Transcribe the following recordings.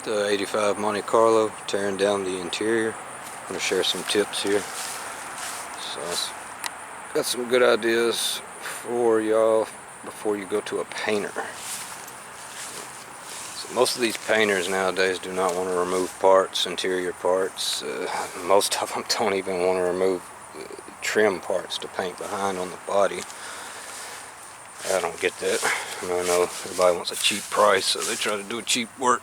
The 85 Monte Carlo, tearing down the interior. I'm going to share some tips here. So, got some good ideas for y'all before you go to a painter. So most of these painters nowadays do not want to remove parts, interior parts. Most of them don't even want to remove trim parts to paint behind on the body. I don't get that. I know everybody wants a cheap price, so they try to do cheap work.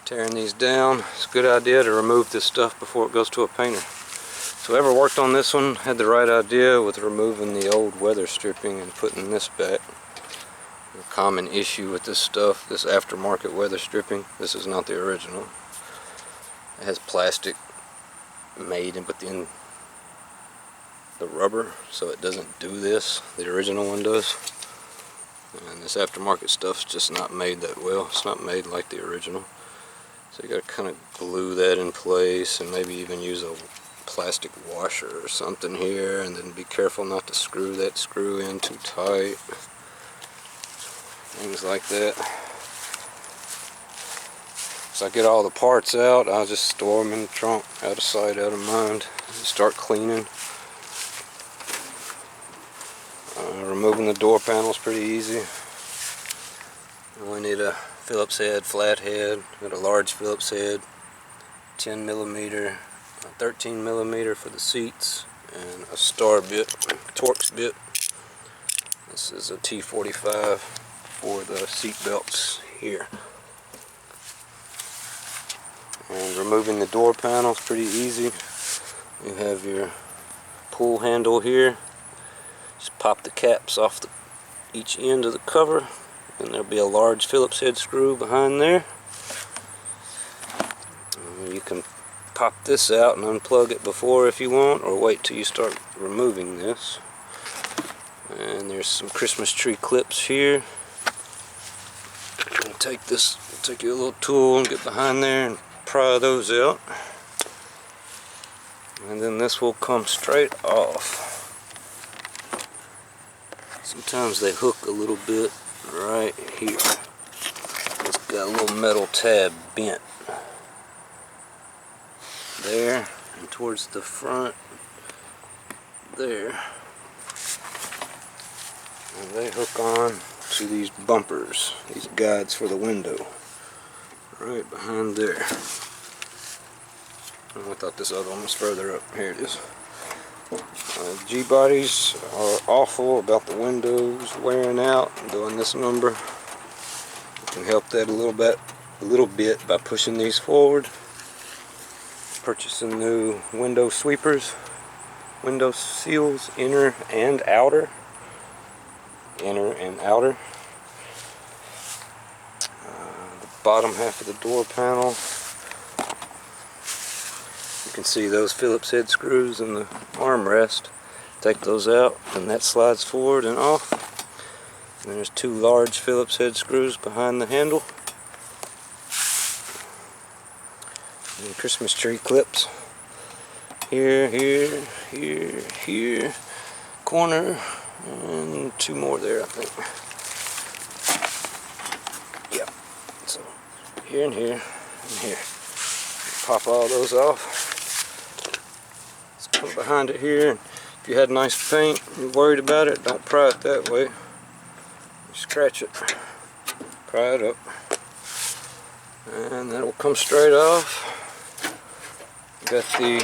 Tearing these down, it's a good idea to remove this stuff before it goes to a painter. So whoever worked on this one had the right idea with removing the old weather stripping and putting this back. A common issue with this stuff, this aftermarket weather stripping, this is not the original. It has plastic made within the rubber, so it doesn't do this. The original one does. And this aftermarket stuff's just not made that well. It's not made like the original. So you gotta kind of glue that in place and maybe even use a plastic washer or something here, and then be careful not to screw that screw in too tight. Things like that. So I get all the parts out, I'll just store them in the trunk, out of sight, out of mind. Start cleaning. Removing the door panel is pretty easy. We need a Phillips head, flat head, got a large Phillips head, 10 millimeter, 13 millimeter for the seats, and a star bit, Torx bit. This is a T45 for the seat belts here. And removing the door panel is pretty easy. You have your pull handle here. Just pop the caps off each end of the cover. And there'll be a large Phillips head screw behind there. And you can pop this out and unplug it before if you want, or wait till you start removing this. And there's some Christmas tree clips here. And take your little tool and get behind there and pry those out. And then this will come straight off. Sometimes they hook a little bit right here. It's got a little metal tab bent there and towards the front there, and they hook on to these bumpers, these guides for the window, right behind there. Oh, I thought this other one was further up. Here it is. G-bodies are awful about the windows wearing out. Doing this number, you can help that a little bit by pushing these forward. Purchasing new window sweepers, window seals, inner and outer. Inner and outer. The bottom half of the door panel. You can see those Phillips head screws in the armrest. Take those out and that slides forward and off. And there's two large Phillips head screws behind the handle. And Christmas tree clips. Here, here, here, here. Corner. And two more there, I think. Yep. So here and here and here. Pop all those off. Put behind it here. If you had nice paint, you're worried about it, don't pry it that way. Scratch it, pry it up, and that will come straight off. Got the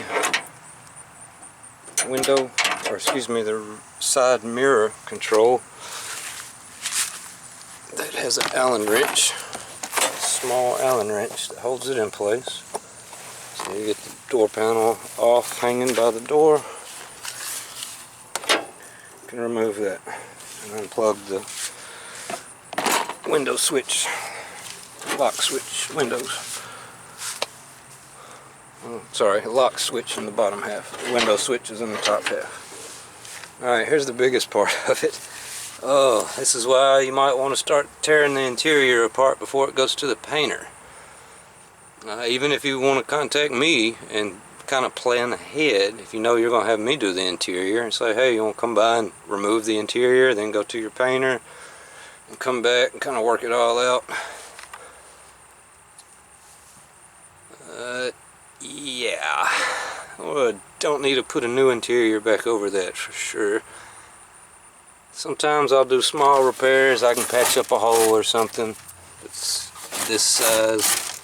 window, or excuse me, the side mirror control that has an Allen wrench, a small Allen wrench that holds it in place. So you get the door panel off, hanging by the door. You can remove that and unplug the window switch, lock switch windows. Oh, sorry, lock switch in the bottom half. The window switch is in the top half. Alright, here's the biggest part of it. Oh, this is why you might want to start tearing the interior apart before it goes to the painter. Even if you want to contact me and kind of plan ahead, if you know you're going to have me do the interior, and say, hey, you want to come by and remove the interior, then go to your painter, and come back and kind of work it all out. Yeah, well, don't need to put a new interior back over that for sure. Sometimes I'll do small repairs. I can patch up a hole or something that's this size,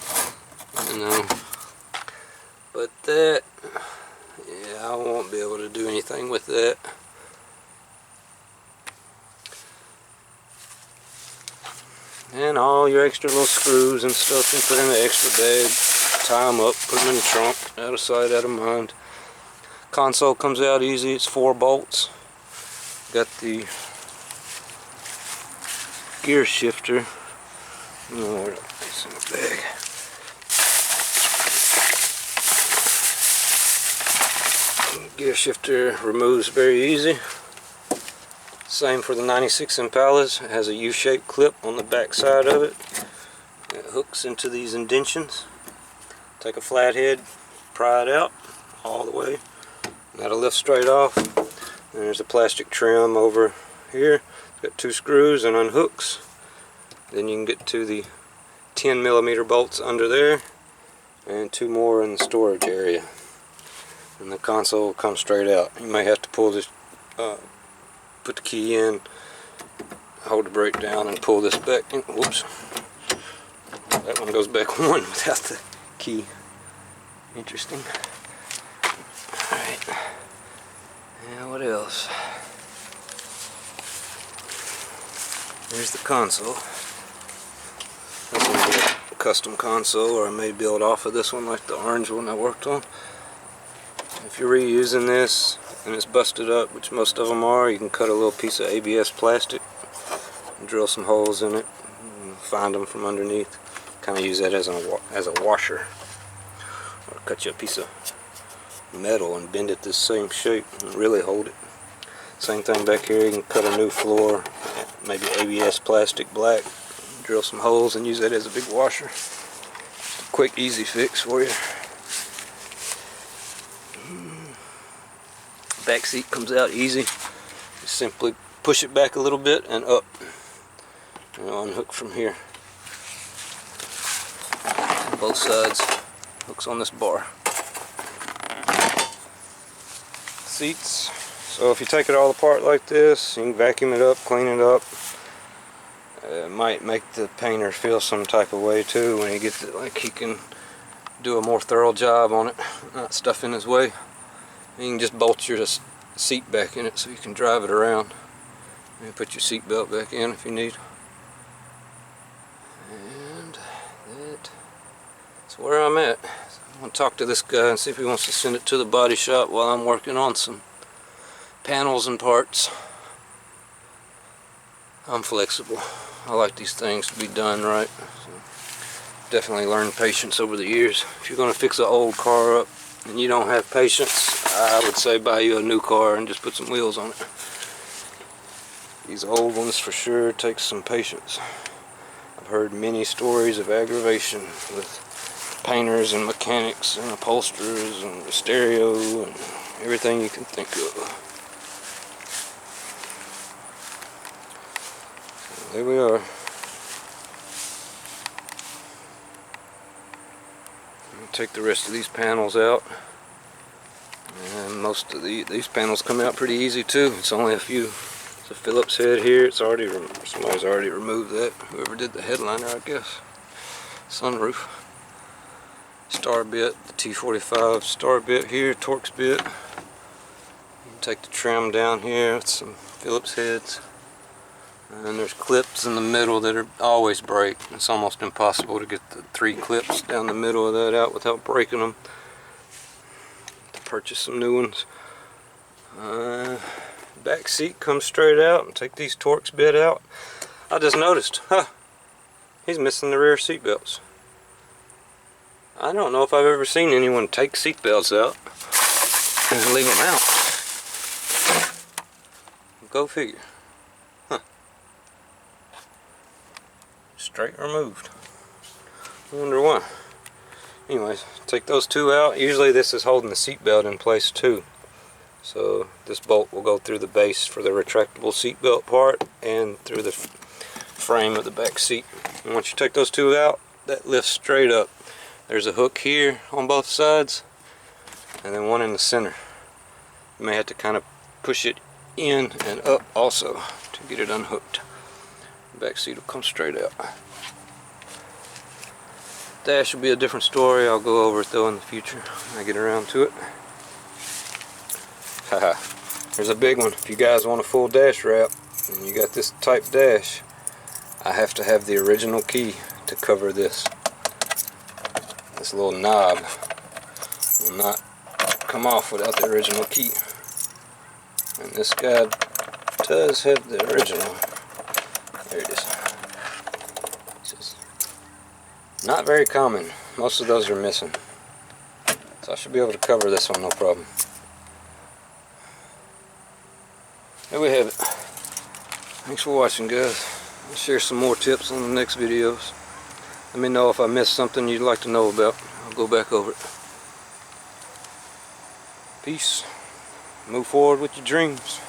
you know. But that, yeah, I won't be able to do anything with that. And all your extra little screws and stuff you can put in the extra bag, tie them up, put them in the trunk, out of sight, out of mind. Console comes out easy, it's 4 bolts. Got the gear shifter. Oh, where did I put this in the bag? Gear shifter removes very easy. Same for the 96 Impalas. It has a U-shaped clip on the back side of it. It hooks into these indentions. Take a flathead, pry it out all the way. That'll lift straight off. And there's a plastic trim over here. It's got 2 screws and unhooks. Then you can get to the 10mm bolts under there and 2 more in the storage area. And the console will come straight out. You may have to pull this, put the key in, hold the brake down, and pull this back in. Whoops. That one goes back one without the key. Interesting. Alright. Now what else? There's the console. This will be a custom console, or I may build off of this one like the orange one I worked on. If you're reusing this and it's busted up, which most of them are, you can cut a little piece of ABS plastic and drill some holes in it and find them from underneath. Kind of use that as a washer. Or cut you a piece of metal and bend it this same shape and really hold it. Same thing back here, you can cut a new floor, maybe ABS plastic black, drill some holes and use that as a big washer. Just a quick, easy fix for you. Back seat comes out easy. You simply push it back a little bit and up. And it'll unhook from here. Both sides. Hooks on this bar. Seats. So if you take it all apart like this, you can vacuum it up, clean it up. It might make the painter feel some type of way too when he gets it, like he can do a more thorough job on it, not stuff in his way. You can just bolt your seat back in it so you can drive it around. And put your seat belt back in if you need. And that's where I'm at. So I'm going to talk to this guy and see if he wants to send it to the body shop while I'm working on some panels and parts. I'm flexible. I like these things to be done right. So definitely learned patience over the years. If you're going to fix an old car up and you don't have patience, I would say buy you a new car and just put some wheels on it. These old ones for sure take some patience. I've heard many stories of aggravation with painters and mechanics and upholsterers and stereo and everything you can think of. So there we are. Take the rest of these panels out, and most of these panels come out pretty easy too. It's only a few. It's a Phillips head here. It's already somebody's already removed that. Whoever did the headliner, I guess. Sunroof. Star bit, the T45 star bit here, Torx bit. You can take the trim down here with some Phillips heads. And there's clips in the middle that are always break. It's almost impossible to get the 3 clips down the middle of that out without breaking them. To purchase some new ones. Back seat comes straight out, and take these Torx bit out. I just noticed, he's missing the rear seat belts. I don't know if I've ever seen anyone take seat belts out and leave them out. Go figure. Straight removed. I wonder why. Anyways, take those 2 out. Usually this is holding the seat belt in place too. So this bolt will go through the base for the retractable seat belt part and through the frame of the back seat. And once you take those two out, that lifts straight up. There's a hook here on both sides, and then one in the center. You may have to kind of push it in and up also to get it unhooked. The back seat will come straight out. Dash will be a different story. I'll go over it though in the future when I get around to it. Haha. There's a big one. If you guys want a full dash wrap and you got this type dash, I have to have the original key to cover this. This little knob will not come off without the original key. And this guy does have the original. There it is. Not very common. Most of those are missing. So I should be able to cover this one no problem. There we have it. Thanks for watching, guys. I'll share some more tips on the next videos. Let me know if I missed something you'd like to know about. I'll go back over it. Peace. Move forward with your dreams.